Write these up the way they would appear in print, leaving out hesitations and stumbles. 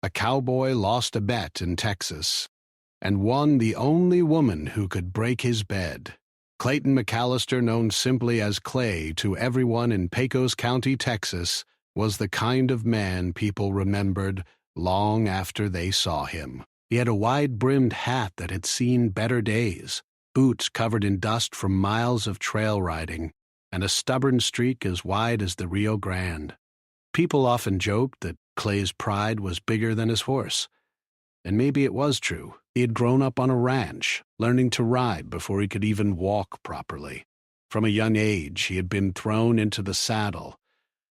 A cowboy lost a bet in Texas and won the only woman who could break his bed. Clayton McAllister, known simply as Clay to everyone in Pecos County, Texas, was the kind of man people remembered long after they saw him. He had a wide-brimmed hat that had seen better days, boots covered in dust from miles of trail riding, and a stubborn streak as wide as the Rio Grande. People often joked that Clay's pride was bigger than his horse. And maybe it was true. He had grown up on a ranch, learning to ride before he could even walk properly. From a young age, he had been thrown into the saddle,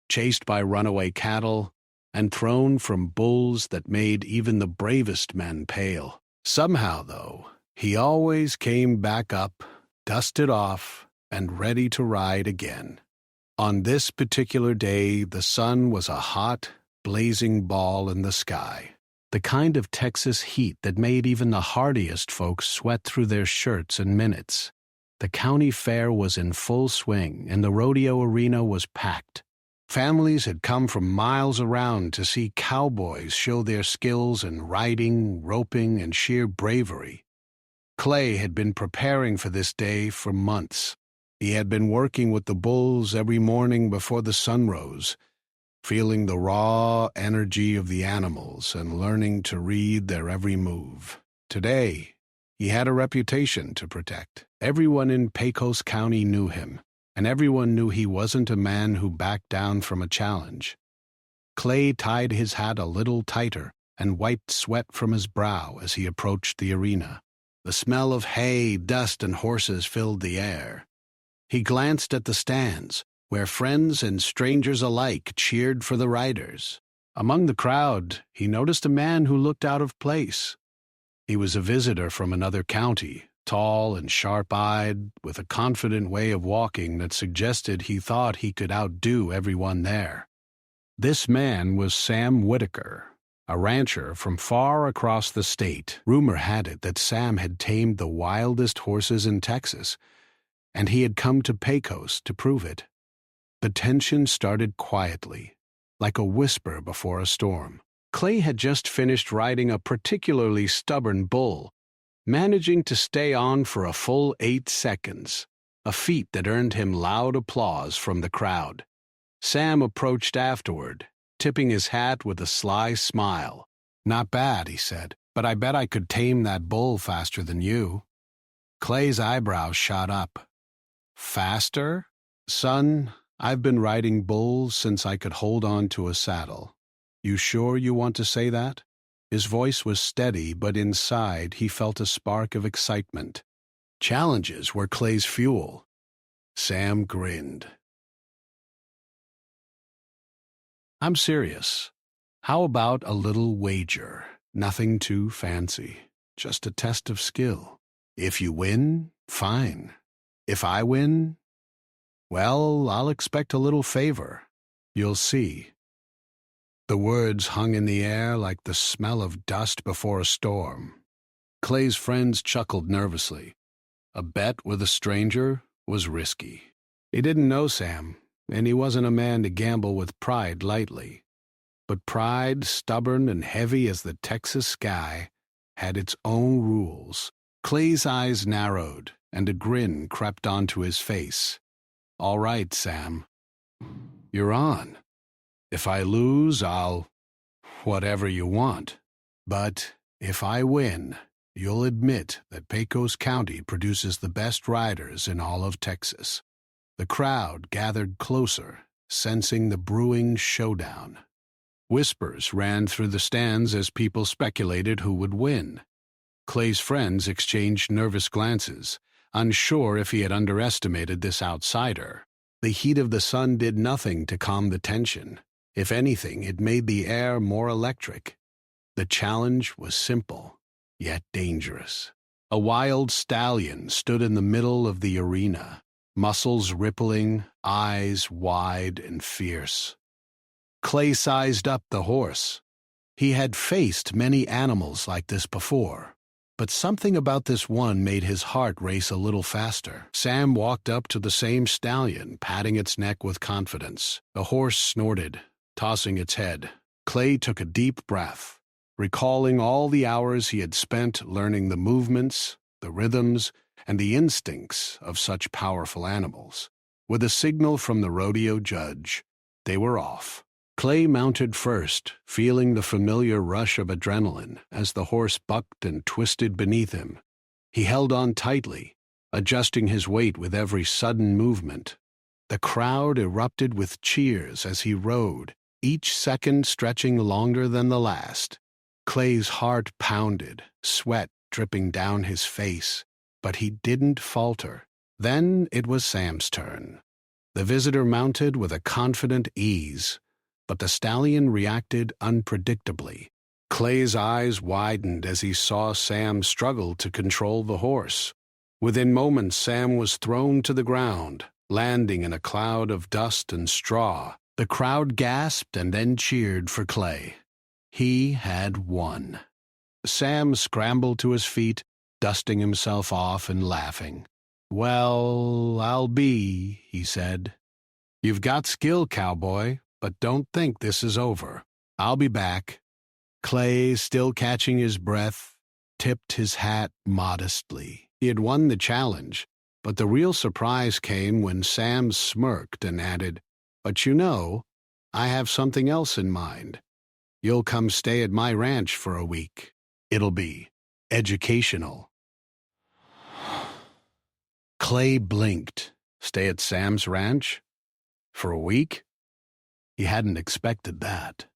chased by runaway cattle, and thrown from bulls that made even the bravest men pale. Somehow, though, he always came back up, dusted off, and ready to ride again. On this particular day, the sun was a hot, blazing ball in the sky. The kind of Texas heat that made even the hardiest folks sweat through their shirts in minutes. The county fair was in full swing, and the rodeo arena was packed. Families had come from miles around to see cowboys show their skills in riding, roping, and sheer bravery. Clay had been preparing for this day for months. He had been working with the bulls every morning before the sun rose, feeling the raw energy of the animals and learning to read their every move. Today, he had a reputation to protect. Everyone in Pecos County knew him, and everyone knew he wasn't a man who backed down from a challenge. Clay tied his hat a little tighter and wiped sweat from his brow as he approached the arena. The smell of hay, dust, and horses filled the air. He glanced at the stands, where friends and strangers alike cheered for the riders. Among the crowd, he noticed a man who looked out of place. He was a visitor from another county, tall and sharp-eyed, with a confident way of walking that suggested he thought he could outdo everyone there. This man was Sam Whitaker, a rancher from far across the state. Rumor had it that Sam had tamed the wildest horses in Texas, and he had come to Pecos to prove it. The tension started quietly, like a whisper before a storm. Clay had just finished riding a particularly stubborn bull, managing to stay on for a full 8 seconds, a feat that earned him loud applause from the crowd. Sam approached afterward, tipping his hat with a sly smile. "Not bad," he said, "but I bet I could tame that bull faster than you." Clay's eyebrows shot up. "Faster? Son, I've been riding bulls since I could hold on to a saddle. You sure you want to say that?" His voice was steady, but inside he felt a spark of excitement. Challenges were Clay's fuel. Sam grinned. "I'm serious. How about a little wager? Nothing too fancy. Just a test of skill. If you win, fine. If I win, well, I'll expect a little favor. You'll see." The words hung in the air like the smell of dust before a storm. Clay's friends chuckled nervously. A bet with a stranger was risky. He didn't know Sam, and he wasn't a man to gamble with pride lightly. But pride, stubborn and heavy as the Texas sky, had its own rules. Clay's eyes narrowed, and a grin crept onto his face. "All right, Sam. You're on. If I lose, I'll... whatever you want. But if I win, you'll admit that Pecos County produces the best riders in all of Texas." The crowd gathered closer, sensing the brewing showdown. Whispers ran through the stands as people speculated who would win. Clay's friends exchanged nervous glances, unsure if he had underestimated this outsider. The heat of the sun did nothing to calm the tension. If anything, it made the air more electric. The challenge was simple, yet dangerous. A wild stallion stood in the middle of the arena, muscles rippling, eyes wide and fierce. Clay sized up the horse. He had faced many animals like this before, but something about this one made his heart race a little faster. Sam walked up to the same stallion, patting its neck with confidence. The horse snorted, tossing its head. Clay took a deep breath. recalling all the hours he had spent learning the movements, the rhythms, and the instincts of such powerful animals. With a signal from the rodeo judge, they were off. Clay mounted first, feeling the familiar rush of adrenaline as the horse bucked and twisted beneath him. He held on tightly, adjusting his weight with every sudden movement. The crowd erupted with cheers as he rode, each second stretching longer than the last. Clay's heart pounded, sweat dripping down his face, but he didn't falter. Then it was Sam's turn. The visitor mounted with a confident ease, but the stallion reacted unpredictably. Clay's eyes widened as he saw Sam struggle to control the horse. Within moments, Sam was thrown to the ground, landing in a cloud of dust and straw. The crowd gasped and then cheered for Clay. He had won. Sam scrambled to his feet, dusting himself off and laughing. "Well, I'll be," he said. "You've got skill, Cowboy, but don't think this is over. I'll be back." Clay, still catching his breath, tipped his hat modestly. He had won the challenge, but the real surprise came when Sam smirked and added, "But you know, I have something else in mind. You'll come stay at my ranch for a week. It'll be educational." Clay blinked. Stay at Sam's ranch? For a week? He hadn't expected that.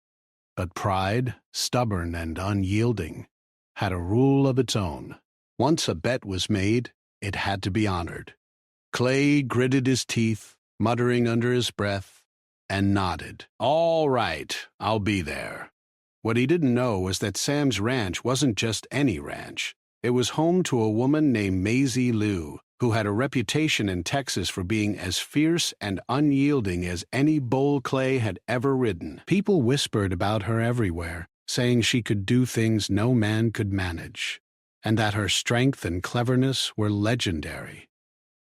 But pride, stubborn and unyielding, had a rule of its own. Once a bet was made, it had to be honored. Clay gritted his teeth, muttering under his breath, and nodded. "All right, I'll be there." What he didn't know was that Sam's ranch wasn't just any ranch. It was home to a woman named Maisie Lou, who had a reputation in Texas for being as fierce and unyielding as any bull Clay had ever ridden. People whispered about her everywhere, saying she could do things no man could manage, and that her strength and cleverness were legendary.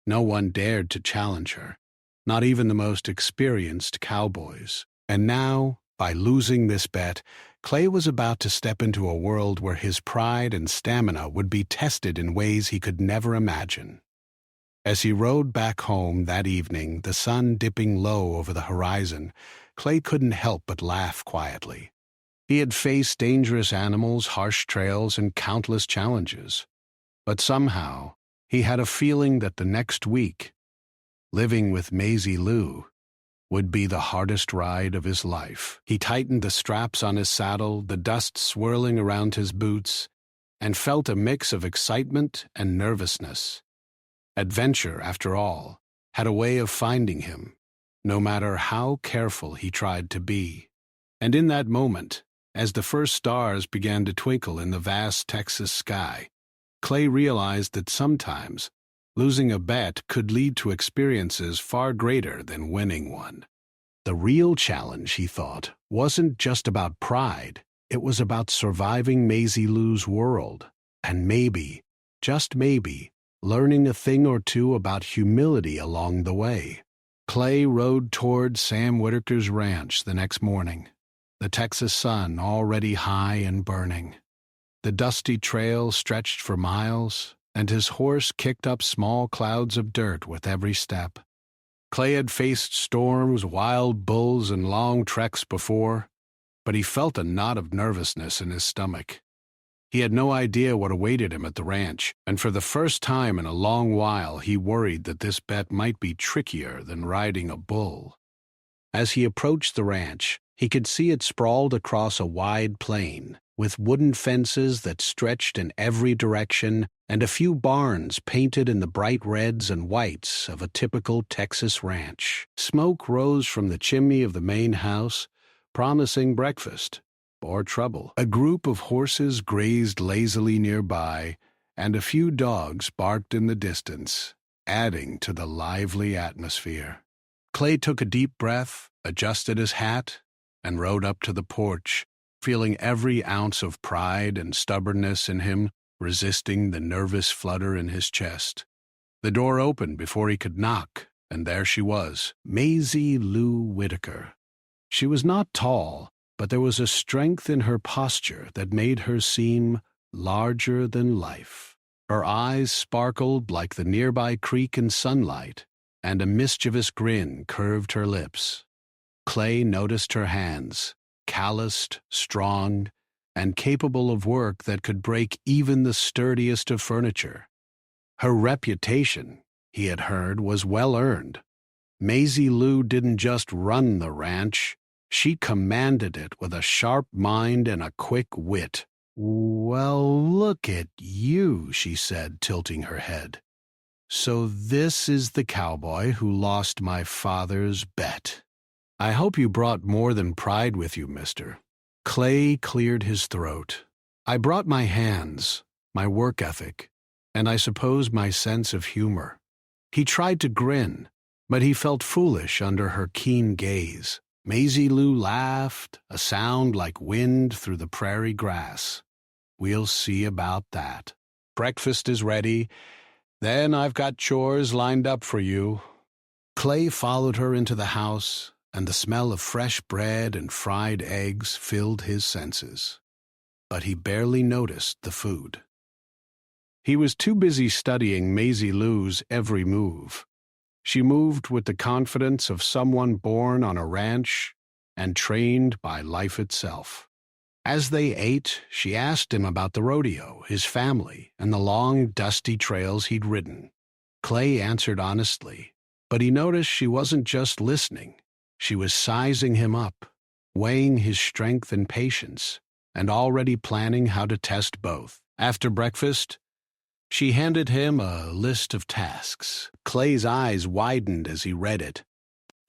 No one dared to challenge her, not even the most experienced cowboys. And now, by losing this bet, Clay was about to step into a world where his pride and stamina would be tested in ways he could never imagine. As he rode back home that evening, the sun dipping low over the horizon, Clay couldn't help but laugh quietly. He had faced dangerous animals, harsh trails, and countless challenges. But somehow, he had a feeling that the next week, living with Maisie Lou, would be the hardest ride of his life. He tightened the straps on his saddle, the dust swirling around his boots, and felt a mix of excitement and nervousness. Adventure, after all, had a way of finding him, no matter how careful he tried to be. And in that moment, as the first stars began to twinkle in the vast Texas sky, Clay realized that sometimes losing a bet could lead to experiences far greater than winning one. The real challenge, he thought, wasn't just about pride. It was about surviving Maisie Lou's world, and maybe, just maybe, learning a thing or two about humility along the way. Clay rode toward Sam Whitaker's ranch the next morning, the Texas sun already high and burning. The dusty trail stretched for miles, and his horse kicked up small clouds of dirt with every step. Clay had faced storms, wild bulls, and long treks before, but he felt a knot of nervousness in his stomach. He had no idea what awaited him at the ranch, and for the first time in a long while he worried that this bet might be trickier than riding a bull. As he approached the ranch, he could see it sprawled across a wide plain, with wooden fences that stretched in every direction and a few barns painted in the bright reds and whites of a typical Texas ranch. Smoke rose from the chimney of the main house, promising breakfast or trouble. A group of horses grazed lazily nearby, and a few dogs barked in the distance, adding to the lively atmosphere. Clay took a deep breath, adjusted his hat, and rode up to the porch, feeling every ounce of pride and stubbornness in him resisting the nervous flutter in his chest. The door opened before he could knock, and there she was, Maisie Lou Whitaker. She was not tall, but there was a strength in her posture that made her seem larger than life. Her eyes sparkled like the nearby creek in sunlight, and a mischievous grin curved her lips. Clay noticed her hands, calloused, strong, and capable of work that could break even the sturdiest of furniture. Her reputation, he had heard, was well earned. Maisie Lou didn't just run the ranch, she commanded it with a sharp mind and a quick wit. "Well, look at you," she said, tilting her head. "So this is the cowboy who lost my father's bet. I hope you brought more than pride with you, mister." Clay cleared his throat. "I brought my hands, my work ethic, and I suppose my sense of humor." He tried to grin, but he felt foolish under her keen gaze. Maisie Lou laughed, a sound like wind through the prairie grass. "We'll see about that. Breakfast is ready. Then I've got chores lined up for you." Clay followed her into the house, and the smell of fresh bread and fried eggs filled his senses. But he barely noticed the food. He was too busy studying Maisie Lou's every move. She moved with the confidence of someone born on a ranch and trained by life itself. As they ate, she asked him about the rodeo, his family, and the long, dusty trails he'd ridden. Clay answered honestly, but he noticed she wasn't just listening. She was sizing him up, weighing his strength and patience, and already planning how to test both. After breakfast, she handed him a list of tasks. Clay's eyes widened as he read it.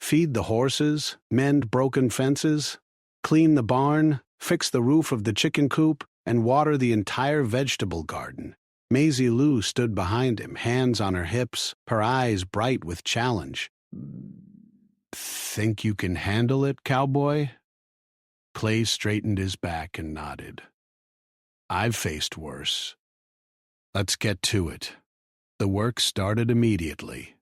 Feed the horses, mend broken fences, clean the barn, fix the roof of the chicken coop, and water the entire vegetable garden. Maisie Lou stood behind him, hands on her hips, her eyes bright with challenge. "Think you can handle it, cowboy?" Clay straightened his back and nodded. "I've faced worse. Let's get to it." The work started immediately.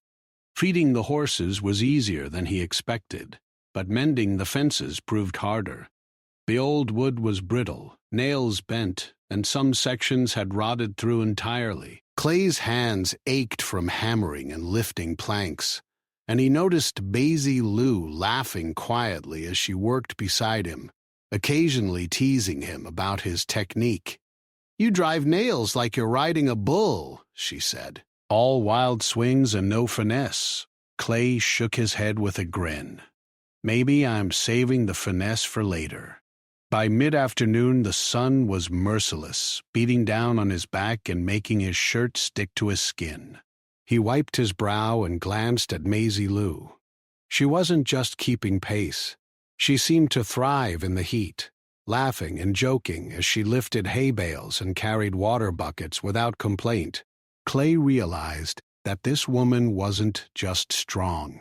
Feeding the horses was easier than he expected, but mending the fences proved harder. The old wood was brittle, nails bent, and some sections had rotted through entirely. Clay's hands ached from hammering and lifting planks, and he noticed Maisie Lou laughing quietly as she worked beside him, occasionally teasing him about his technique. "You drive nails like you're riding a bull," she said. "All wild swings and no finesse." Clay shook his head with a grin. "Maybe I'm saving the finesse for later." By mid-afternoon, the sun was merciless, beating down on his back and making his shirt stick to his skin. He wiped his brow and glanced at Maisie Lou. She wasn't just keeping pace. She seemed to thrive in the heat, laughing and joking as she lifted hay bales and carried water buckets without complaint. Clay realized that this woman wasn't just strong.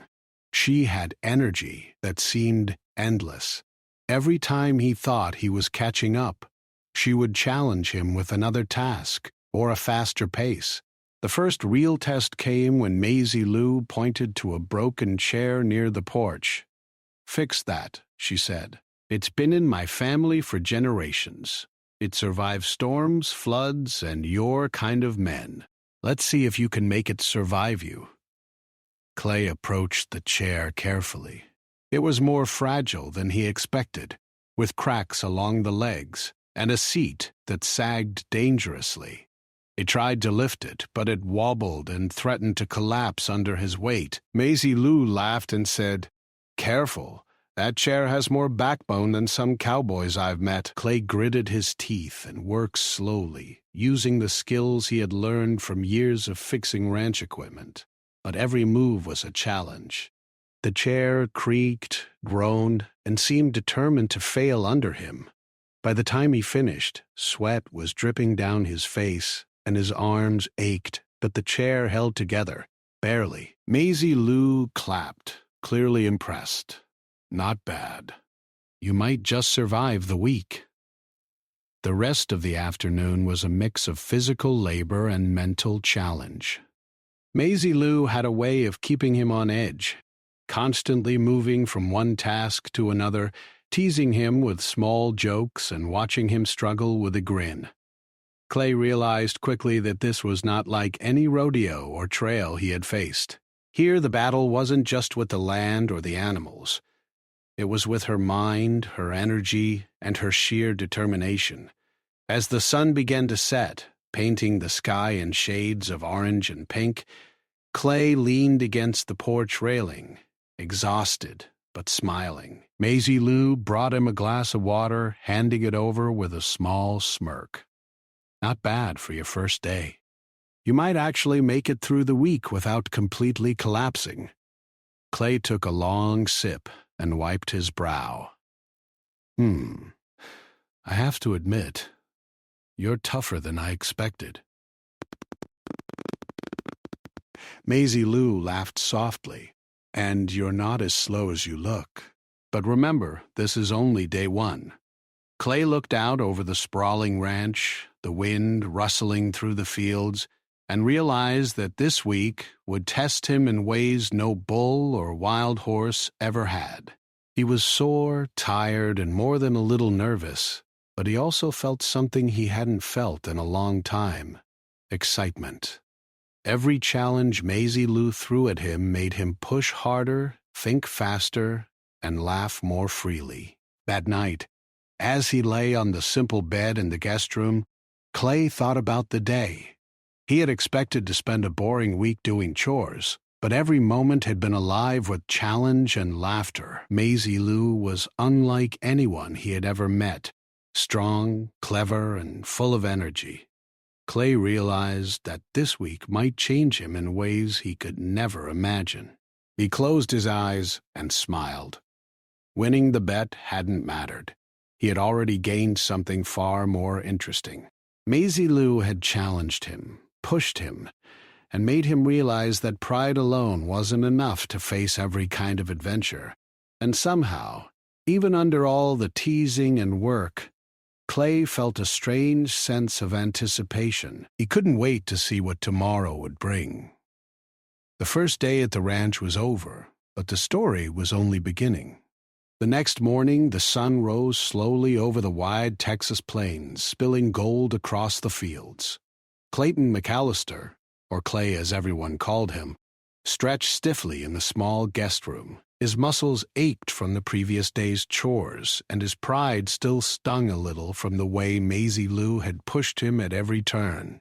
She had energy that seemed endless. Every time he thought he was catching up, she would challenge him with another task or a faster pace. The first real test came when Maisie Lou pointed to a broken chair near the porch. "Fix that," she said. "It's been in my family for generations. It survives storms, floods, and your kind of men. Let's see if you can make it survive you." Clay approached the chair carefully. It was more fragile than he expected, with cracks along the legs and a seat that sagged dangerously. He tried to lift it, but it wobbled and threatened to collapse under his weight. Maisie Lou laughed and said, "Careful. That chair has more backbone than some cowboys I've met." Clay gritted his teeth and worked slowly, using the skills he had learned from years of fixing ranch equipment. But every move was a challenge. The chair creaked, groaned, and seemed determined to fail under him. By the time he finished, sweat was dripping down his face, and his arms ached, but the chair held together, barely. Maisie Lou clapped, clearly impressed. "Not bad. You might just survive the week." The rest of the afternoon was a mix of physical labor and mental challenge. Maisie Lou had a way of keeping him on edge, constantly moving from one task to another, teasing him with small jokes and watching him struggle with a grin. Clay realized quickly that this was not like any rodeo or trail he had faced. Here the battle wasn't just with the land or the animals. It was with her mind, her energy, and her sheer determination. As the sun began to set, painting the sky in shades of orange and pink, Clay leaned against the porch railing, exhausted but smiling. Maisie Lou brought him a glass of water, handing it over with a small smirk. Not bad for your first day. You might actually make it through the week without completely collapsing. Clay took a long sip and wiped his brow. I have to admit, you're tougher than I expected. Maisie Lou laughed softly. And you're not as slow as you look. But remember, this is only day one. Clay looked out over the sprawling ranch, the wind rustling through the fields, and realized that this week would test him in ways no bull or wild horse ever had. He was sore, tired, and more than a little nervous, but he also felt something he hadn't felt in a long time: excitement. Every challenge Maisie Lou threw at him made him push harder, think faster, and laugh more freely. That night, as he lay on the simple bed in the guest room, Clay thought about the day. He had expected to spend a boring week doing chores, but every moment had been alive with challenge and laughter. Maisie Lou was unlike anyone he had ever met, strong, clever, and full of energy. Clay realized that this week might change him in ways he could never imagine. He closed his eyes and smiled. Winning the bet hadn't mattered. He had already gained something far more interesting. Maisie Lou had challenged him, pushed him, and made him realize that pride alone wasn't enough to face every kind of adventure. And somehow, even under all the teasing and work, Clay felt a strange sense of anticipation. He couldn't wait to see what tomorrow would bring. The first day at the ranch was over, but the story was only beginning. The next morning, the sun rose slowly over the wide Texas plains, spilling gold across the fields. Clayton McAllister, or Clay as everyone called him, stretched stiffly in the small guest room. His muscles ached from the previous day's chores, and his pride still stung a little from the way Maisie Lou had pushed him at every turn.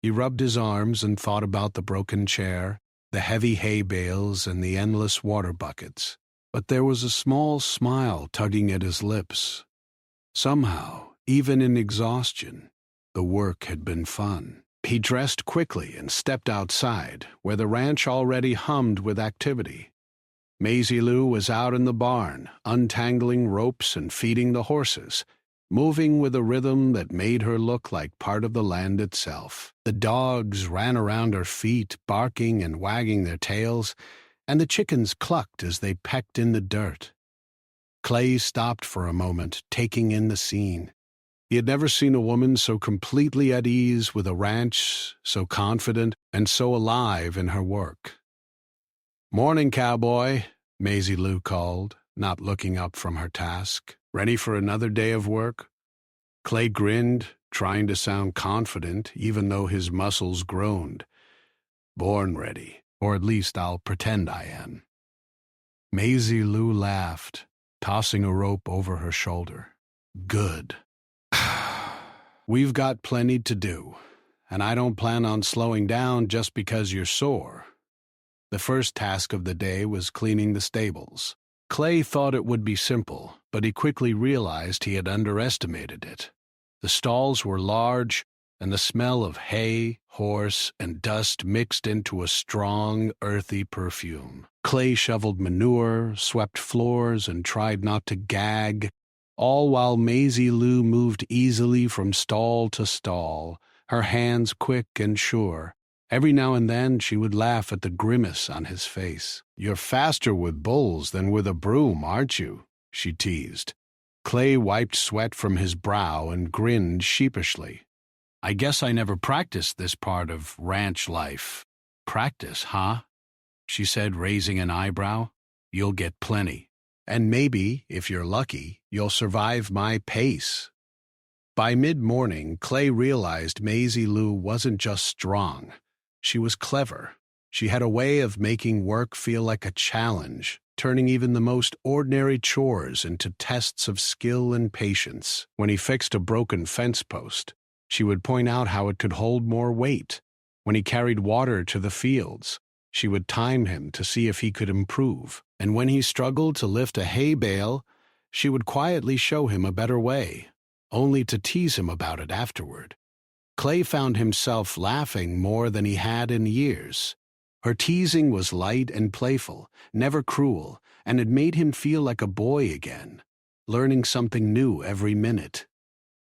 He rubbed his arms and thought about the broken chair, the heavy hay bales, and the endless water buckets. But there was a small smile tugging at his lips. Somehow, even in exhaustion, the work had been fun. He dressed quickly and stepped outside, where the ranch already hummed with activity. Maisie Lou was out in the barn, untangling ropes and feeding the horses, moving with a rhythm that made her look like part of the land itself. The dogs ran around her feet, barking and wagging their tails, and the chickens clucked as they pecked in the dirt. Clay stopped for a moment, taking in the scene. He had never seen a woman so completely at ease with a ranch, so confident, and so alive in her work. "Morning, Cowboy," Maisie Lou called, not looking up from her task. "Ready for another day of work?" Clay grinned, trying to sound confident, even though his muscles groaned. "Born ready. Or at least I'll pretend I am." Maisie Lou laughed, tossing a rope over her shoulder. "Good. We've got plenty to do, and I don't plan on slowing down just because you're sore." The first task of the day was cleaning the stables. Clay thought it would be simple, but he quickly realized he had underestimated it. The stalls were large, and the smell of hay, horse, and dust mixed into a strong, earthy perfume. Clay shoveled manure, swept floors, and tried not to gag, all while Maisie Lou moved easily from stall to stall, her hands quick and sure. Every now and then she would laugh at the grimace on his face. "You're faster with bulls than with a broom, aren't you?" she teased. Clay wiped sweat from his brow and grinned sheepishly. "I guess I never practiced this part of ranch life." "Practice, huh?" she said, raising an eyebrow. "You'll get plenty." And maybe, if you're lucky, you'll survive my pace." By mid-morning, Clay realized Maisie Lou wasn't just strong. She was clever. She had a way of making work feel like a challenge, turning even the most ordinary chores into tests of skill and patience. When he fixed a broken fence post, she would point out how it could hold more weight. When he carried water to the fields, she would time him to see if he could improve. And when he struggled to lift a hay bale, she would quietly show him a better way, only to tease him about it afterward. Clay found himself laughing more than he had in years. Her teasing was light and playful, never cruel, and it made him feel like a boy again, learning something new every minute.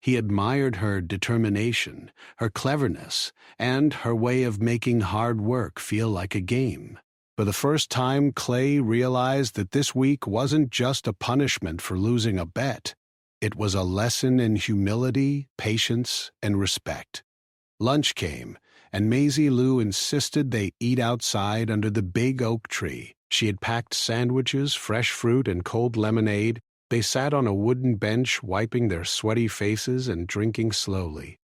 He admired her determination, her cleverness, and her way of making hard work feel like a game. For the first time, Clay realized that this week wasn't just a punishment for losing a bet. It was a lesson in humility, patience, and respect. Lunch came, and Maisie Lou insisted they eat outside under the big oak tree. She had packed sandwiches, fresh fruit, and cold lemonade. They sat on a wooden bench, wiping their sweaty faces and drinking slowly.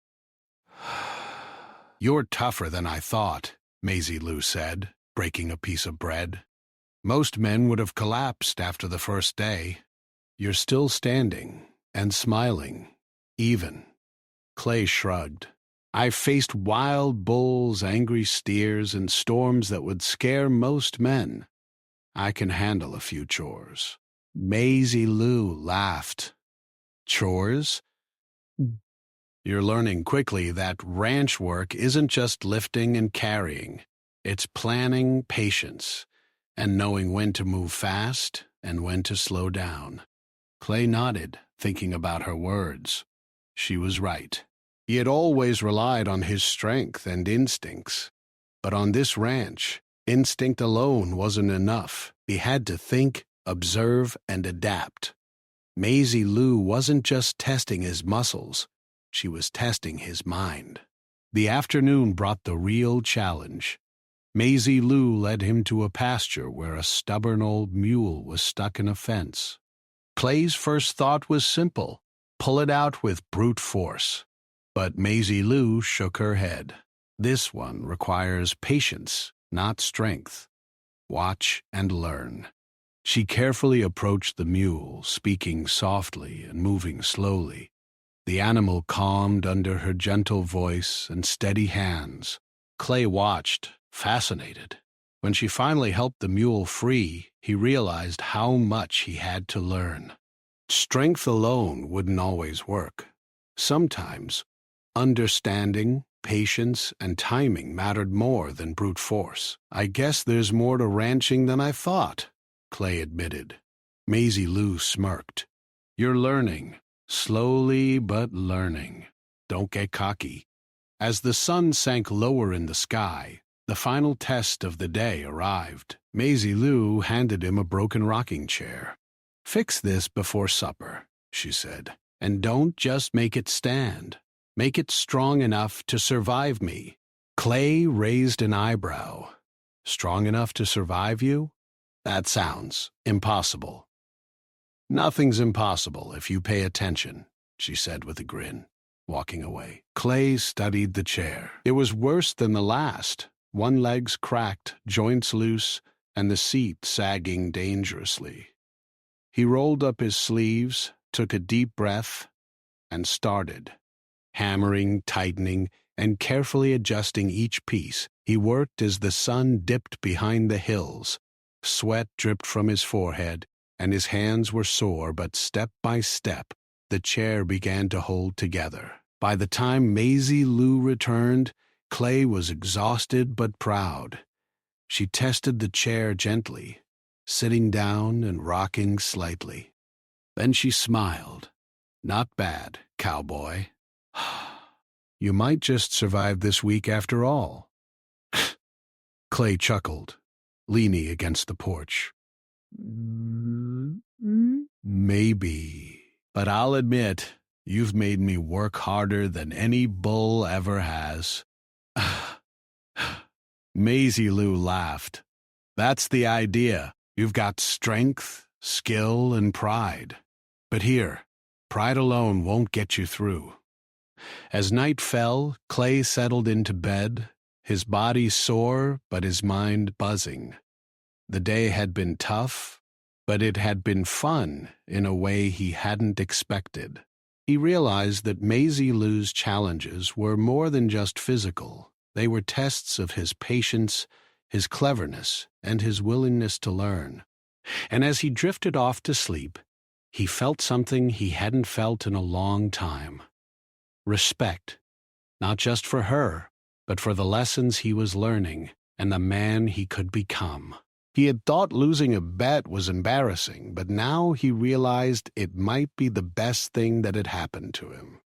"You're tougher than I thought," Maisie Lou said, breaking a piece of bread. "Most men would have collapsed after the first day. You're still standing and smiling, even." Clay shrugged. "I've faced wild bulls, angry steers, and storms that would scare most men. I can handle a few chores." Maisie Lou laughed. "Chores? You're learning quickly that ranch work isn't just lifting and carrying. It's planning, patience, and knowing when to move fast and when to slow down." Clay nodded, thinking about her words. She was right. He had always relied on his strength and instincts. But on this ranch, instinct alone wasn't enough. He had to think, observe, and adapt. Maisie Lou wasn't just testing his muscles. She was testing his mind. The afternoon brought the real challenge. Maisie Lou led him to a pasture where a stubborn old mule was stuck in a fence. Clay's first thought was simple: pull it out with brute force. But Maisie Lou shook her head. "This one requires patience, not strength. Watch and learn." She carefully approached the mule, speaking softly and moving slowly. The animal calmed under her gentle voice and steady hands. Clay watched, fascinated. When she finally helped the mule free, he realized how much he had to learn. Strength alone wouldn't always work. Sometimes understanding, patience, and timing mattered more than brute force. "I guess there's more to ranching than I thought," Clay admitted. Maisie Lou smirked. "You're learning, slowly but learning. Don't get cocky." As the sun sank lower in the sky, the final test of the day arrived. Maisie Lou handed him a broken rocking chair. "Fix this before supper," she said, "and don't just make it stand. Make it strong enough to survive me." Clay raised an eyebrow. "Strong enough to survive you? That sounds impossible." "Nothing's impossible if you pay attention," she said with a grin, walking away. Clay studied the chair. It was worse than the last. One leg's cracked, joints loose, and the seat sagging dangerously. He rolled up his sleeves, took a deep breath, and started. Hammering, tightening, and carefully adjusting each piece, he worked as the sun dipped behind the hills. Sweat dripped from his forehead, and his hands were sore, but step by step, the chair began to hold together. By the time Maisie Lou returned, Clay was exhausted but proud. She tested the chair gently, sitting down and rocking slightly. Then she smiled. "Not bad, cowboy. You might just survive this week after all." Clay chuckled, leaning against the porch. "Maybe, but I'll admit, you've made me work harder than any bull ever has." Maisie Lou laughed. "That's the idea. You've got strength, skill and pride. But here, pride alone won't get you through. As night fell, Clay settled into bed, his body sore but his mind buzzing. The day had been tough, but it had been fun in a way he hadn't expected. He realized that Maisie Lou's challenges were more than just physical. They were tests of his patience, his cleverness, and his willingness to learn. And as he drifted off to sleep, he felt something he hadn't felt in a long time. Respect, not just for her, but for the lessons he was learning and the man he could become. He had thought losing a bet was embarrassing, but now he realized it might be the best thing that had happened to him.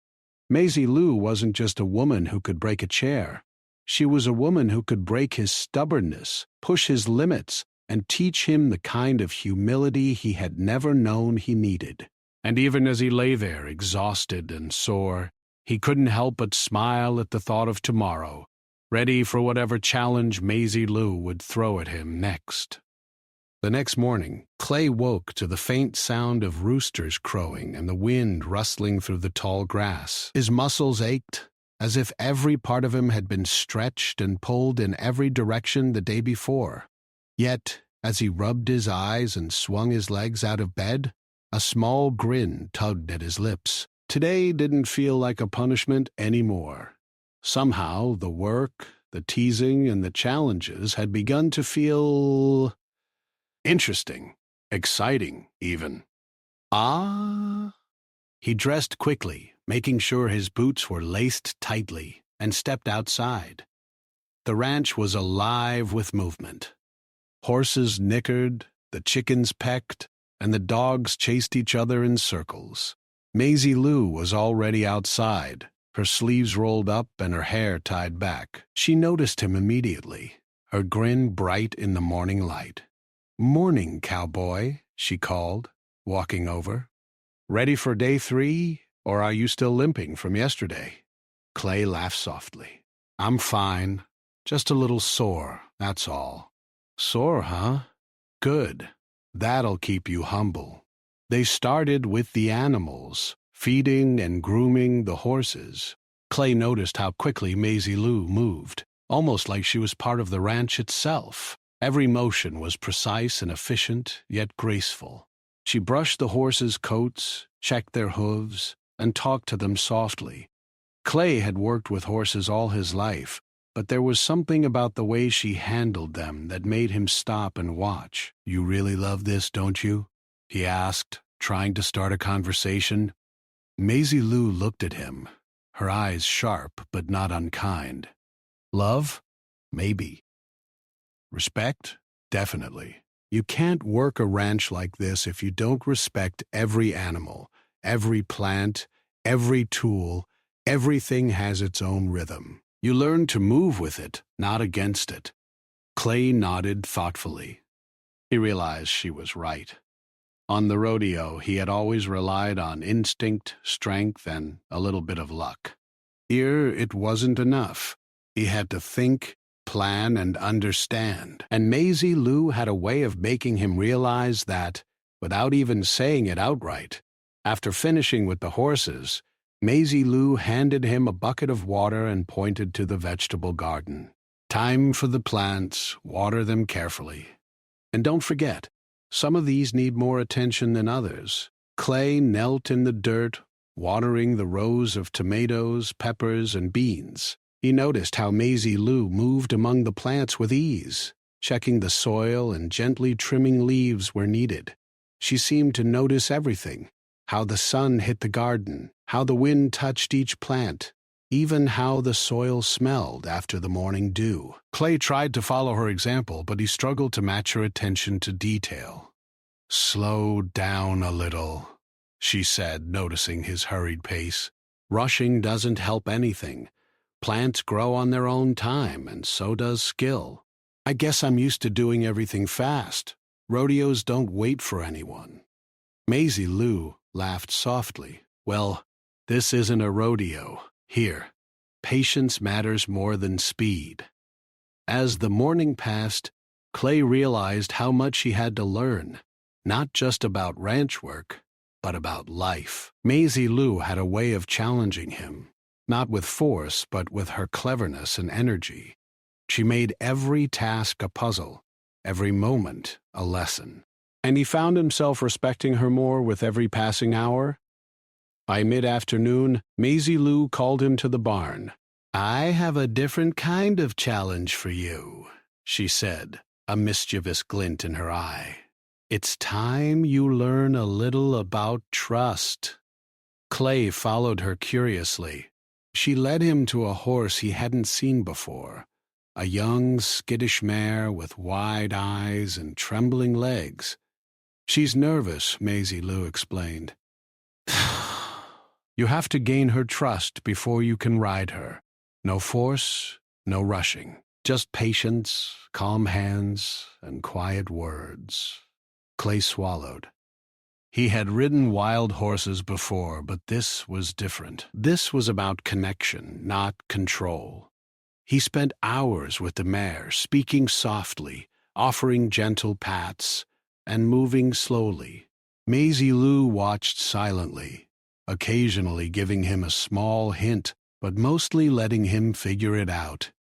Maisie Lou wasn't just a woman who could break a chair. She was a woman who could break his stubbornness, push his limits, and teach him the kind of humility he had never known he needed. And even as he lay there, exhausted and sore, he couldn't help but smile at the thought of tomorrow, ready for whatever challenge Maisie Lou would throw at him next. The next morning, Clay woke to the faint sound of roosters crowing and the wind rustling through the tall grass. His muscles ached, as if every part of him had been stretched and pulled in every direction the day before. Yet, as he rubbed his eyes and swung his legs out of bed, a small grin tugged at his lips. Today didn't feel like a punishment anymore. Somehow, the work, the teasing, and the challenges had begun to feel interesting, exciting, even. He dressed quickly, making sure his boots were laced tightly, and stepped outside. The ranch was alive with movement. Horses nickered, the chickens pecked, and the dogs chased each other in circles. Maisie Lou was already outside, her sleeves rolled up and her hair tied back. She noticed him immediately, her grin bright in the morning light. "Morning, cowboy," she called, walking over. "Ready for day 3, or are you still limping from yesterday?" Clay laughed softly. "I'm fine, just a little sore, that's all." "Sore, huh? Good. That'll keep you humble." They started with the animals, feeding and grooming the horses. Clay noticed how quickly Maisie Lou moved, almost like she was part of the ranch itself. Every motion was precise and efficient, yet graceful. She brushed the horses' coats, checked their hooves, and talked to them softly. Clay had worked with horses all his life, but there was something about the way she handled them that made him stop and watch. "You really love this, don't you?" he asked, trying to start a conversation. Maisie Lou looked at him, her eyes sharp but not unkind. "Love? Maybe. Respect? Definitely. You can't work a ranch like this if you don't respect every animal, every plant, every tool. Everything has its own rhythm. You learn to move with it, not against it." Clay nodded thoughtfully. He realized she was right. On the rodeo, he had always relied on instinct, strength, and a little bit of luck. Here, it wasn't enough. He had to think, plan, and understand. And Maisie Lou had a way of making him realize that, without even saying it outright. After finishing with the horses, Maisie Lou handed him a bucket of water and pointed to the vegetable garden. "Time for the plants, water them carefully. And don't forget, some of these need more attention than others." Clay knelt in the dirt, watering the rows of tomatoes, peppers, and beans. He noticed how Maisie Lou moved among the plants with ease, checking the soil and gently trimming leaves where needed. She seemed to notice everything, how the sun hit the garden, how the wind touched each plant, even how the soil smelled after the morning dew. Clay tried to follow her example, but he struggled to match her attention to detail. "Slow down a little," she said, noticing his hurried pace. "Rushing doesn't help anything. Plants grow on their own time, and so does skill. I guess I'm used to doing everything fast. Rodeos don't wait for anyone." Maisie Lou laughed softly. "Well, this isn't a rodeo. Here, patience matters more than speed." As the morning passed, Clay realized how much he had to learn. not just about ranch work, but about life. Maisie Lou had a way of challenging him, not with force, but with her cleverness and energy. She made every task a puzzle, every moment a lesson. And he found himself respecting her more with every passing hour. By mid-afternoon, Maisie Lou called him to the barn. "I have a different kind of challenge for you," she said, a mischievous glint in her eye. "It's time you learn a little about trust." Clay followed her curiously. She led him to a horse he hadn't seen before, a young, skittish mare with wide eyes and trembling legs. "She's nervous," Maisie Lou explained. "You have to gain her trust before you can ride her. No force, no rushing. Just patience, calm hands, and quiet words." Clay swallowed. He had ridden wild horses before, but this was different. This was about connection, not control. He spent hours with the mare, speaking softly, offering gentle pats, and moving slowly. Maisie Lou watched silently, occasionally giving him a small hint, but mostly letting him figure it out.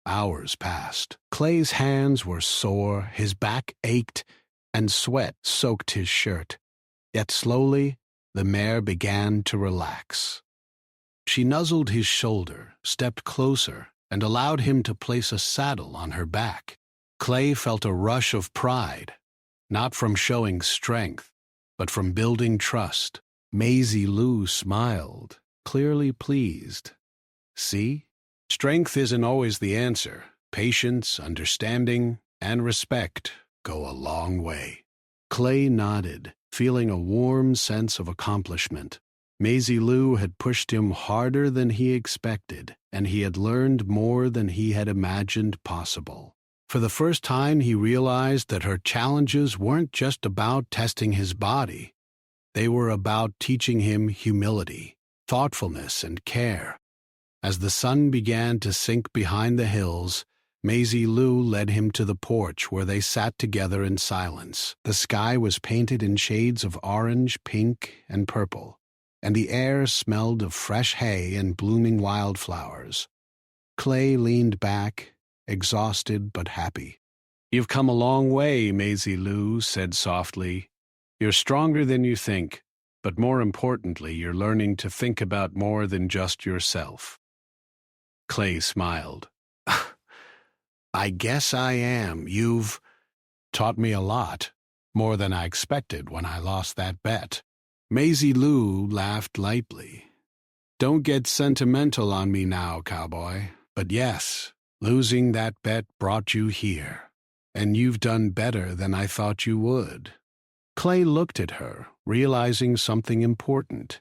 Hours passed. Clay's hands were sore, his back ached, and sweat soaked his shirt. Yet slowly, the mare began to relax. She nuzzled his shoulder, stepped closer, and allowed him to place a saddle on her back. Clay felt a rush of pride, not from showing strength, but from building trust. Maisie Lou smiled, clearly pleased. "See? Strength isn't always the answer. Patience, understanding, and respect go a long way." Clay nodded, feeling a warm sense of accomplishment. Maisie Lou had pushed him harder than he expected, and he had learned more than he had imagined possible. For the first time, he realized that her challenges weren't just about testing his body. They were about teaching him humility, thoughtfulness, and care. As the sun began to sink behind the hills, Maisie Lou led him to the porch where they sat together in silence. The sky was painted in shades of orange, pink, and purple, and the air smelled of fresh hay and blooming wildflowers. Clay leaned back, exhausted but happy. "You've come a long way," Maisie Lou said softly. "You're stronger than you think, but more importantly, you're learning to think about more than just yourself." Clay smiled. "I guess I am. You've taught me a lot, more than I expected when I lost that bet." Maisie Lou laughed lightly. "Don't get sentimental on me now, cowboy. But yes, losing that bet brought you here, and you've done better than I thought you would." Clay looked at her, realizing something important.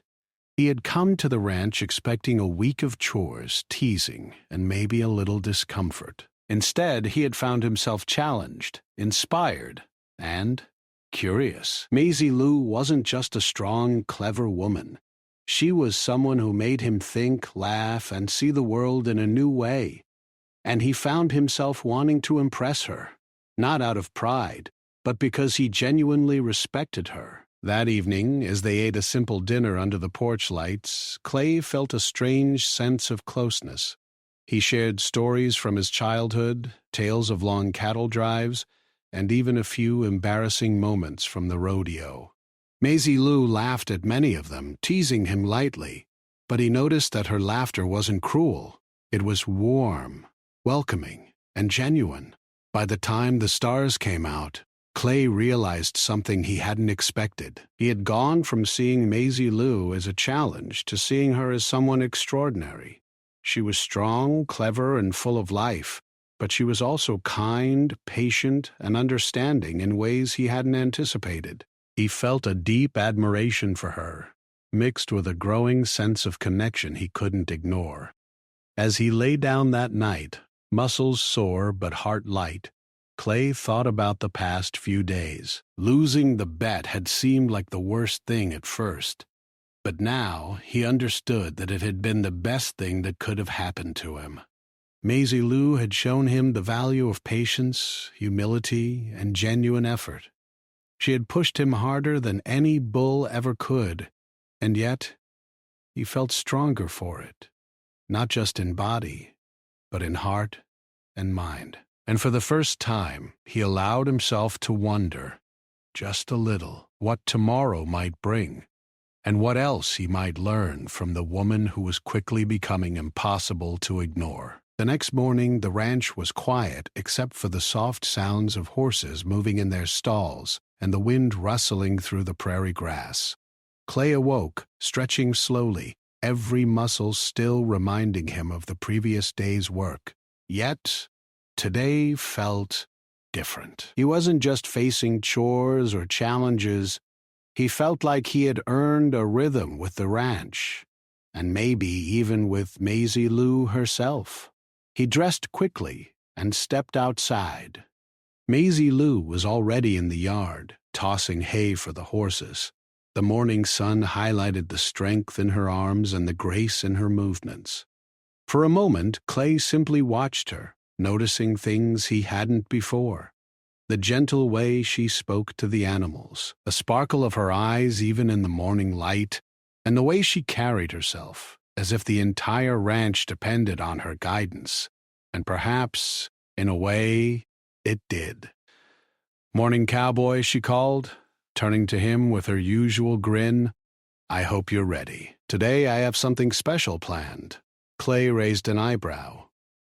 He had come to the ranch expecting a week of chores, teasing, and maybe a little discomfort. Instead, he had found himself challenged, inspired, and curious. Maisie Lou wasn't just a strong, clever woman. She was someone who made him think, laugh, and see the world in a new way. And he found himself wanting to impress her, not out of pride, but because he genuinely respected her. That evening, as they ate a simple dinner under the porch lights, Clay felt a strange sense of closeness. He shared stories from his childhood, tales of long cattle drives, and even a few embarrassing moments from the rodeo. Maisie Lou laughed at many of them, teasing him lightly, but he noticed that her laughter wasn't cruel. It was warm, welcoming, and genuine. By the time the stars came out, Clay realized something he hadn't expected. He had gone from seeing Maisie Lou as a challenge to seeing her as someone extraordinary. She was strong, clever, and full of life, but she was also kind, patient, and understanding in ways he hadn't anticipated. He felt a deep admiration for her, mixed with a growing sense of connection he couldn't ignore. As he lay down that night, muscles sore but heart light, Clay thought about the past few days. Losing the bet had seemed like the worst thing at first, but now he understood that it had been the best thing that could have happened to him. Maisie Lou had shown him the value of patience, humility, and genuine effort. She had pushed him harder than any bull ever could, and yet he felt stronger for it, not just in body, but in heart and mind. And for the first time, he allowed himself to wonder, just a little, what tomorrow might bring, and what else he might learn from the woman who was quickly becoming impossible to ignore. The next morning, the ranch was quiet except for the soft sounds of horses moving in their stalls and the wind rustling through the prairie grass. Clay awoke, stretching slowly, every muscle still reminding him of the previous day's work. Yet, today felt different. He wasn't just facing chores or challenges. He felt like he had earned a rhythm with the ranch, and maybe even with Maisie Lou herself. He dressed quickly and stepped outside. Maisie Lou was already in the yard, tossing hay for the horses. The morning sun highlighted the strength in her arms and the grace in her movements. For a moment, Clay simply watched her, noticing things he hadn't before. The gentle way she spoke to the animals, the sparkle of her eyes even in the morning light, and the way she carried herself, as if the entire ranch depended on her guidance. And perhaps, in a way, it did. "Morning, Cowboy," she called, turning to him with her usual grin. "I hope you're ready. Today I have something special planned." Clay raised an eyebrow.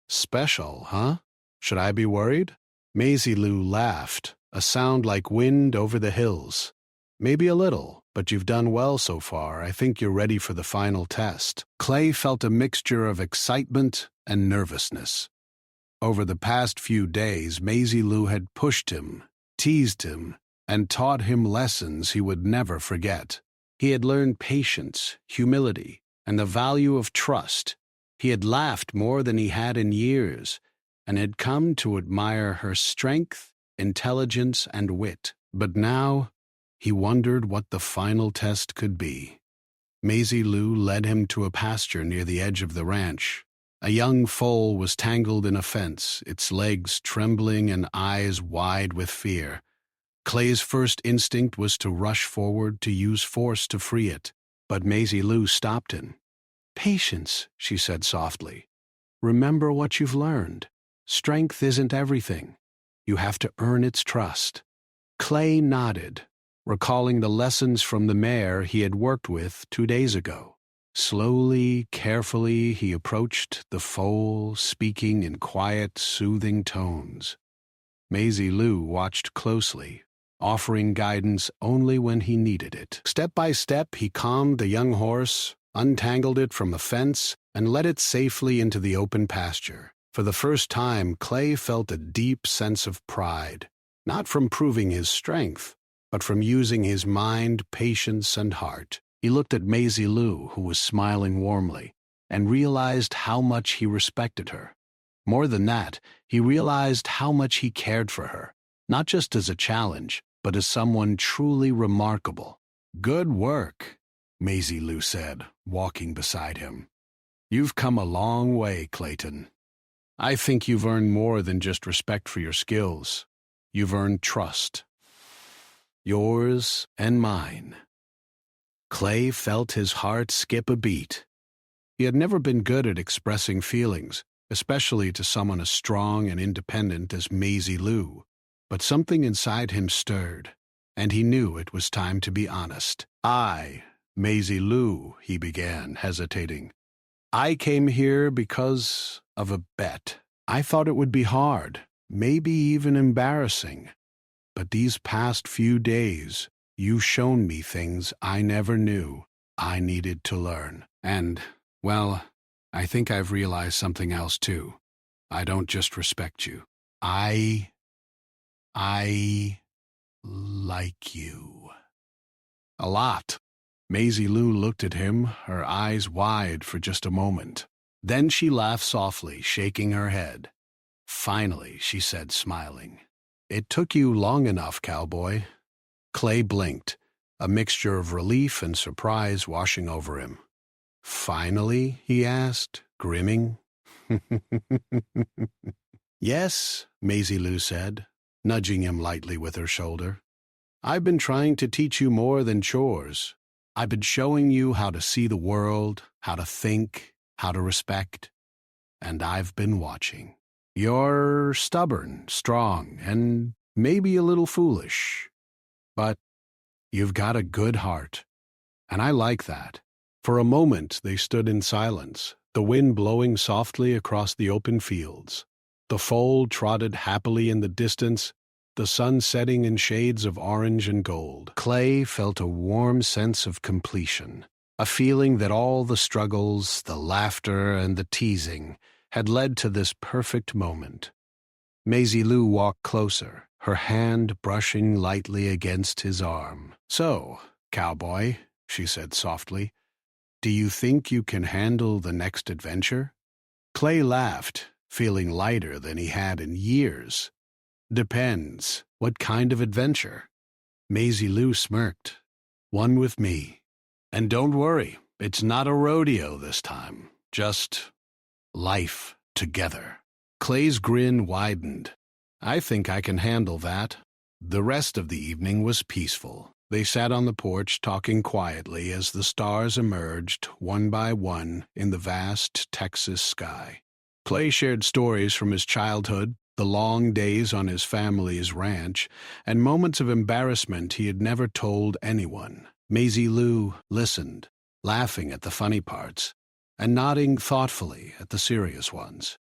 "Special, huh? Should I be worried?" Maisie Lou laughed, a sound like wind over the hills. "Maybe a little, but you've done well so far. I think you're ready for the final test." Clay felt a mixture of excitement and nervousness. Over the past few days, Maisie Lou had pushed him, teased him, and taught him lessons he would never forget. He had learned patience, humility, and the value of trust. He had laughed more than he had in years, and had come to admire her strength, intelligence, and wit. But now, he wondered what the final test could be. Maisie Lou led him to a pasture near the edge of the ranch. A young foal was tangled in a fence, its legs trembling and eyes wide with fear. Clay's first instinct was to rush forward to use force to free it, but Maisie Lou stopped him. "Patience," she said softly. "Remember what you've learned. Strength isn't everything. You have to earn its trust." Clay nodded, recalling the lessons from the mare he had worked with 2 days ago. Slowly, carefully, he approached the foal, speaking in quiet, soothing tones. Maisie Lou watched closely, offering guidance only when he needed it. Step by step, he calmed the young horse, untangled it from the fence, and led it safely into the open pasture. For the first time, Clay felt a deep sense of pride, not from proving his strength, but from using his mind, patience, and heart. He looked at Maisie Lou, who was smiling warmly, and realized how much he respected her. More than that, he realized how much he cared for her, not just as a challenge, but as someone truly remarkable. "Good work," Maisie Lou said, walking beside him. "You've come a long way, Clayton. I think you've earned more than just respect for your skills. You've earned trust. Yours and mine." Clay felt his heart skip a beat. He had never been good at expressing feelings, especially to someone as strong and independent as Maisie Lou. But something inside him stirred, and he knew it was time to be honest. Maisie Lou," he began, hesitating. "I came here because of a bet. I thought it would be hard, maybe even embarrassing. But these past few days, you've shown me things I never knew I needed to learn. And, well, I think I've realized something else too. I don't just respect you. I like you. A lot." Maisie Lou looked at him, her eyes wide for just a moment. Then she laughed softly, shaking her head. "Finally," she said, smiling. "It took you long enough, Cowboy." Clay blinked, a mixture of relief and surprise washing over him. "Finally?" he asked, grinning. "Yes," Maisie Lou said, nudging him lightly with her shoulder. I've been trying to teach you more than chores. I've been showing you how to see the world, how to think, how to respect, and I've been watching. You're stubborn, strong, and maybe a little foolish, but you've got a good heart, and I like that." For a moment they stood in silence, the wind blowing softly across the open fields. The foal trotted happily in the distance, the sun setting in shades of orange and gold. Clay felt a warm sense of completion, a feeling that all the struggles, the laughter, and the teasing had led to this perfect moment. Maisie Lou walked closer, her hand brushing lightly against his arm. "So, cowboy," she said softly, "do you think you can handle the next adventure?" Clay laughed, feeling lighter than he had in years. "Depends. What kind of adventure?" Maisie Lou smirked. "One with me. And don't worry, it's not a rodeo this time. Just life together." Clay's grin widened. "I think I can handle that." The rest of the evening was peaceful. They sat on the porch talking quietly as the stars emerged, one by one, in the vast Texas sky. Clay shared stories from his childhood, the long days on his family's ranch, and moments of embarrassment he had never told anyone. Maisie Lou listened, laughing at the funny parts, and nodding thoughtfully at the serious ones.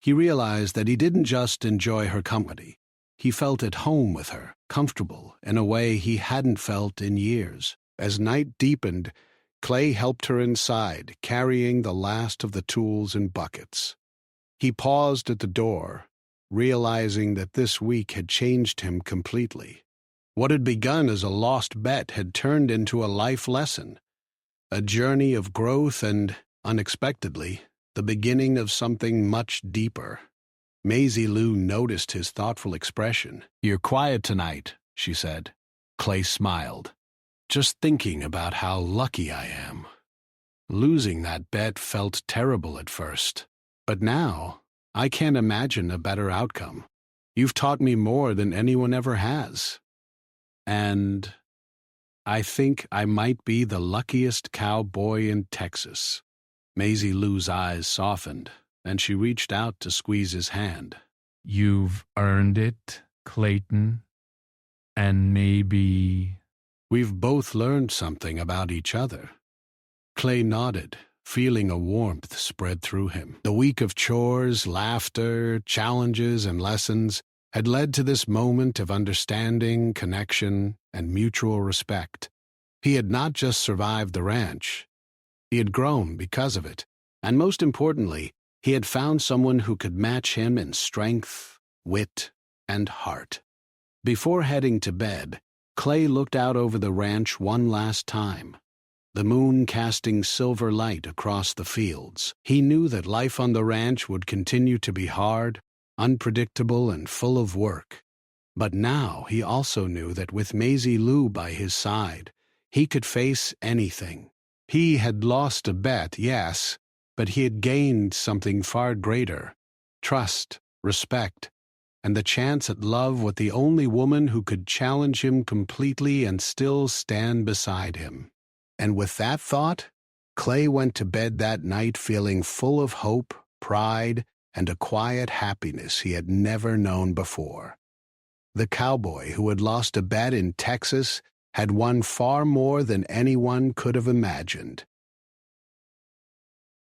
He realized that he didn't just enjoy her company. He felt at home with her, comfortable in a way he hadn't felt in years. As night deepened, Clay helped her inside, carrying the last of the tools and buckets. He paused at the door, realizing that this week had changed him completely. What had begun as a lost bet had turned into a life lesson, a journey of growth and, unexpectedly, the beginning of something much deeper. Maisie Lou noticed his thoughtful expression. "You're quiet tonight," she said. Clay smiled. "Just thinking about how lucky I am. Losing that bet felt terrible at first, but now I can't imagine a better outcome. You've taught me more than anyone ever has. And I think I might be the luckiest cowboy in Texas." Maisie Lou's eyes softened, and she reached out to squeeze his hand. "You've earned it, Clayton. And maybe—" "We've both learned something about each other." Clay nodded, feeling a warmth spread through him. The week of chores, laughter, challenges, and lessons had led to this moment of understanding, connection, and mutual respect. He had not just survived the ranch. He had grown because of it, and most importantly, he had found someone who could match him in strength, wit, and heart. Before heading to bed, Clay looked out over the ranch one last time, the moon casting silver light across the fields. He knew that life on the ranch would continue to be hard, unpredictable, and full of work. But now he also knew that with Maisie Lou by his side, he could face anything. He had lost a bet, yes, but he had gained something far greater: trust, respect, and the chance at love with the only woman who could challenge him completely and still stand beside him. And with that thought, Clay went to bed that night feeling full of hope, pride, and a quiet happiness he had never known before. The cowboy who had lost a bet in Texas had won far more than anyone could have imagined.